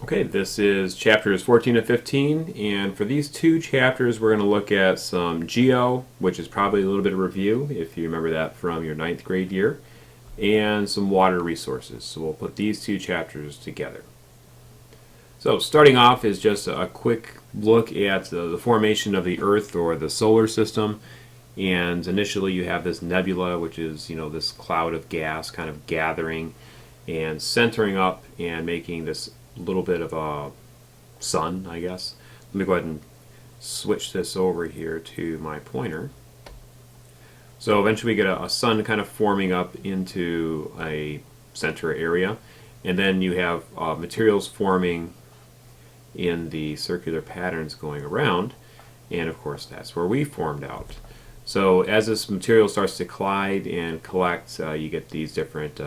Okay, this is chapters 14 and 15, and for these two chapters we're going to look at some geo, which is probably a little bit of review if you remember that from your ninth grade year, and some water resources. So we'll put these two chapters together. So starting off is just a quick look at the formation of the Earth or the solar system. And initially you have this nebula, which is, this cloud of gas kind of gathering and centering up and making this little bit of a sun, I guess. Let me go ahead and switch this over here to my pointer. So eventually we get a sun kind of forming up into a center area, and then you have materials forming in the circular patterns going around, and of course that's where we formed out. So as this material starts to collide and collect, you get these different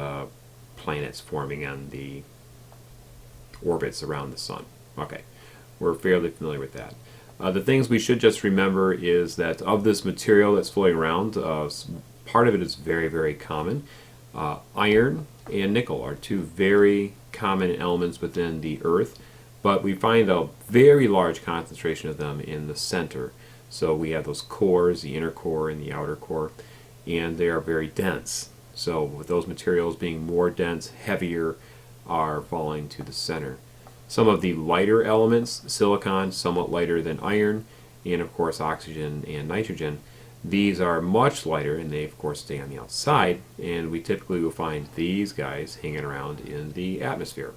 planets forming on the orbits around the sun. Okay, we're fairly familiar with that. The things we should just remember is that of this material that's floating around, part of it is very, very common. Iron and nickel are two very common elements within the Earth, but we find a very large concentration of them in the center. So we have those cores, the inner core and the outer core, and they are very dense. So with those materials being more dense, heavier, are falling to the center. Some of the lighter elements, silicon, somewhat lighter than iron, and of course oxygen and nitrogen, these are much lighter and they of course stay on the outside, and we typically will find these guys hanging around in the atmosphere.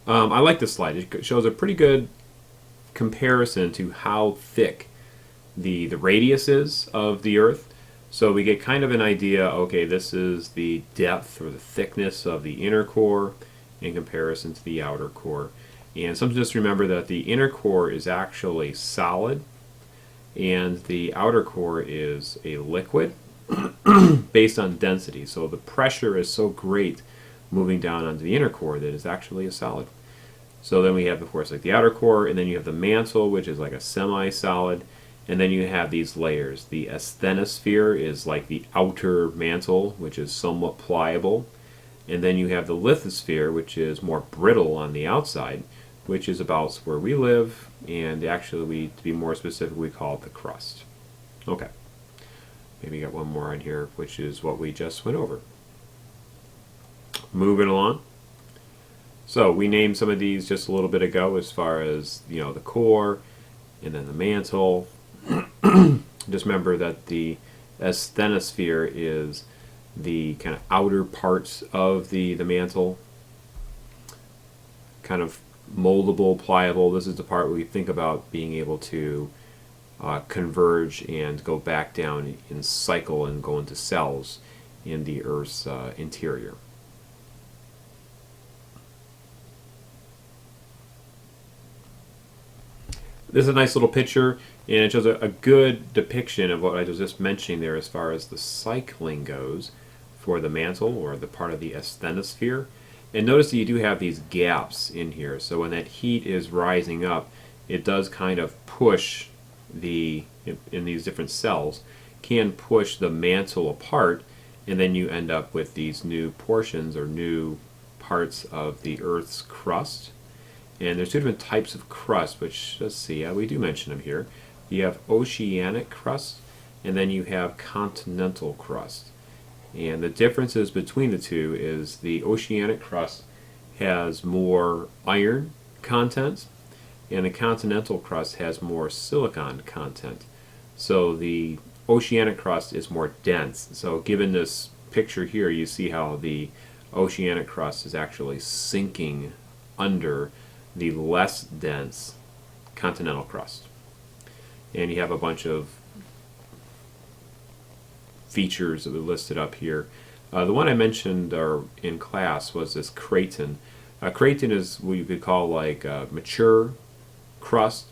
I like this slide. It shows a pretty good comparison to how thick the radius is of the Earth. So we get kind of an idea, okay, this is the depth or the thickness of the inner core in comparison to the outer core. And something just remember that the inner core is actually solid and the outer core is a liquid based on density. So the pressure is so great moving down onto the inner core that it's actually a solid. So then we have, of course, like the outer core, and then you have the mantle, which is like a semi-solid. And then you have these layers. The asthenosphere is like the outer mantle, which is somewhat pliable. And then you have the lithosphere, which is more brittle on the outside, which is about where we live. And actually, to be more specific, we call it the crust. Okay. Maybe got one more on here, which is what we just went over. Moving along. So we named some of these just a little bit ago as far as, the core and then the mantle. Just remember that the asthenosphere is the kind of outer parts of the mantle, kind of moldable, pliable. This is the part where we think about being able to converge and go back down and cycle and go into cells in the Earth's interior. This is a nice little picture, and it shows a good depiction of what I was just mentioning there as far as the cycling goes for the mantle or the part of the asthenosphere. And notice that you do have these gaps in here, so when that heat is rising up, it does kind of push in these different cells, can push the mantle apart, and then you end up with these new portions or new parts of the Earth's crust. And there's two different types of crust, which, let's see, we do mention them here. You have oceanic crust, and then you have continental crust. And the differences between the two is the oceanic crust has more iron content, and the continental crust has more silicon content. So the oceanic crust is more dense. So given this picture here, you see how the oceanic crust is actually sinking under the less dense continental crust. And you have a bunch of features that we listed up here. The one I mentioned in class was this craton. Craton is what you could call like a mature crust.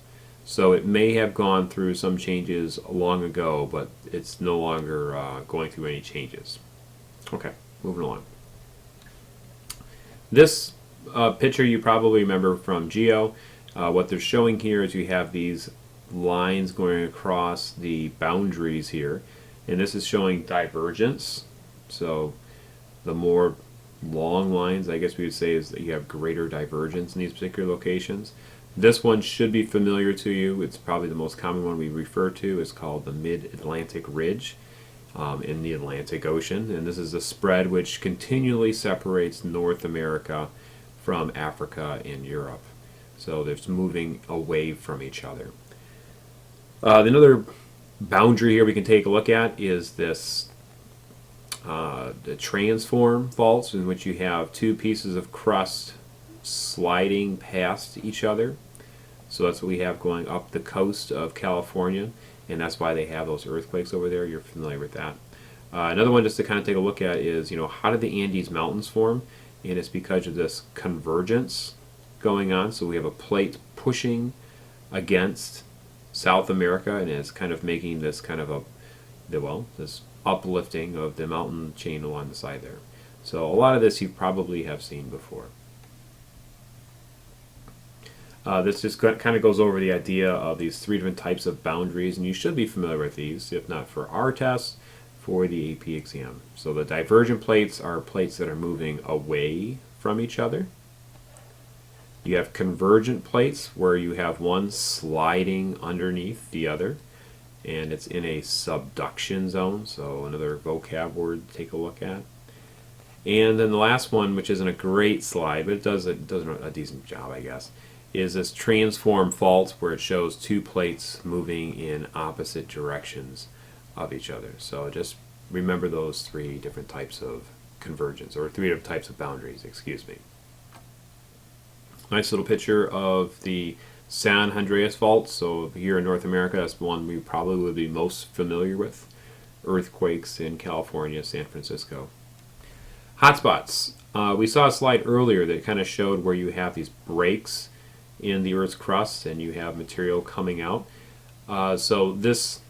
So it may have gone through some changes long ago, but it's no longer going through any changes. Okay, moving along. This picture you probably remember from Geo. What they're showing here is you have these lines going across the boundaries here, and this is showing divergence. So the more long lines, I guess we would say, is that you have greater divergence in these particular locations. This one should be familiar to you. It's probably the most common one we refer to. It's called the Mid-Atlantic Ridge in the Atlantic Ocean. And this is a spread which continually separates North America from Africa and Europe. So they're moving away from each other. Another boundary here we can take a look at is this the transform faults, in which you have two pieces of crust sliding past each other. So that's what we have going up the coast of California, and that's why they have those earthquakes over there. You're familiar with that. Another one just to kind of take a look at is, how did the Andes Mountains form? And it's because of this convergence going on. So we have a plate pushing against South America, and it's kind of making this kind of this uplifting of the mountain chain along the side there. So a lot of this you probably have seen before. This just kind of goes over the idea of these three different types of boundaries, and you should be familiar with these, if not for our test, for the AP exam. So the divergent plates are plates that are moving away from each other. You have convergent plates where you have one sliding underneath the other, and it's in a subduction zone, so another vocab word to take a look at. And then the last one, which isn't a great slide, but it does a decent job, I guess, is this transform fault where it shows two plates moving in opposite directions of each other. So just remember those three different types of convergence, or three different types of boundaries, excuse me. Nice little picture of the San Andreas fault. So here in North America, that's the one we probably would be most familiar with. Earthquakes in California, San Francisco. Hotspots. We saw a slide earlier that kind of showed where you have these breaks in the Earth's crust and you have material coming out. So this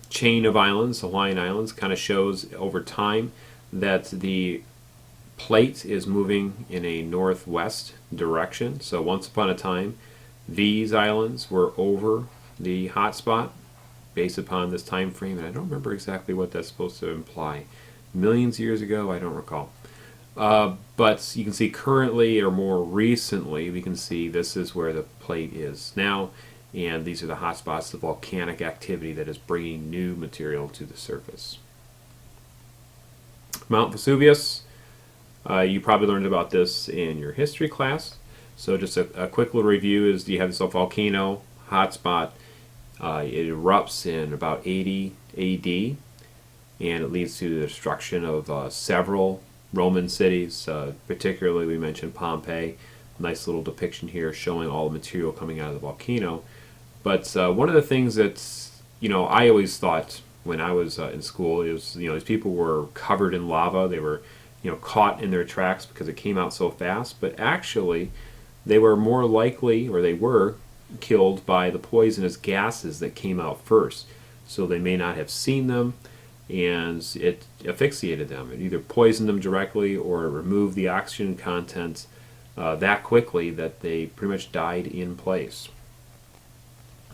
chain of islands, Hawaiian Islands, kind of shows over time that the plate is moving in a northwest direction. So once upon a time, these islands were over the hotspot based upon this time frame, and I don't remember exactly what that's supposed to imply. Millions of years ago, I don't recall. But you can see currently, or more recently, we can see this is where the plate is now, and these are the hotspots, the volcanic activity that is bringing new material to the surface. Mount Vesuvius, you probably learned about this in your history class. So just a quick little review is you have this volcano hotspot. It erupts in about 80 AD, and it leads to the destruction of several Roman cities. Particularly, we mentioned Pompeii. Nice little depiction here showing all the material coming out of the volcano. But one of the things that I always thought when I was in school is these people were covered in lava. They were caught in their tracks because it came out so fast. But actually, they were more likely, or they were killed by the poisonous gases that came out first. So they may not have seen them, and it asphyxiated them. It either poisoned them directly or removed the oxygen content that quickly that they pretty much died in place.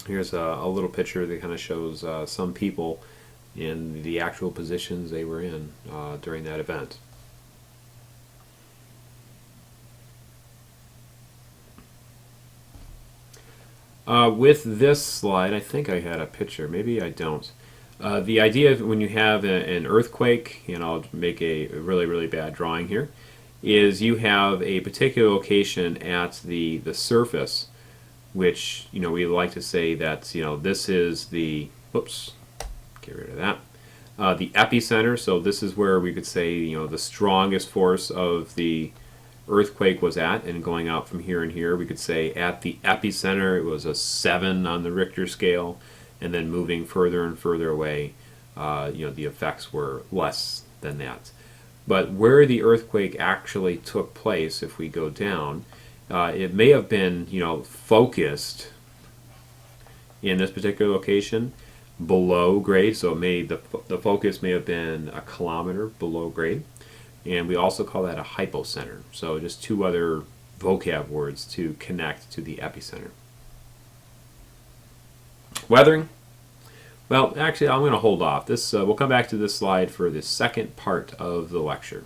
Here's a little picture that kind of shows some people in the actual positions they were in during that event. With this slide, I think I had a picture. Maybe I don't. The idea of when you have an earthquake, and I'll make a really, really bad drawing here, is you have a particular location at the surface, which we like to say that this is the, whoops, get rid of that, the epicenter. So this is where we could say the strongest force of the earthquake was at, and going out from here and here, we could say at the epicenter it was a 7 on the Richter scale, and then moving further and further away, the effects were less than that. But where the earthquake actually took place, if we go down, it may have been focused in this particular location below grade, so the focus may have been a kilometer below grade. And we also call that a hypocenter. So just two other vocab words to connect to the epicenter. Weathering. Well, actually, I'm going to hold off. We'll come back to this slide for the second part of the lecture.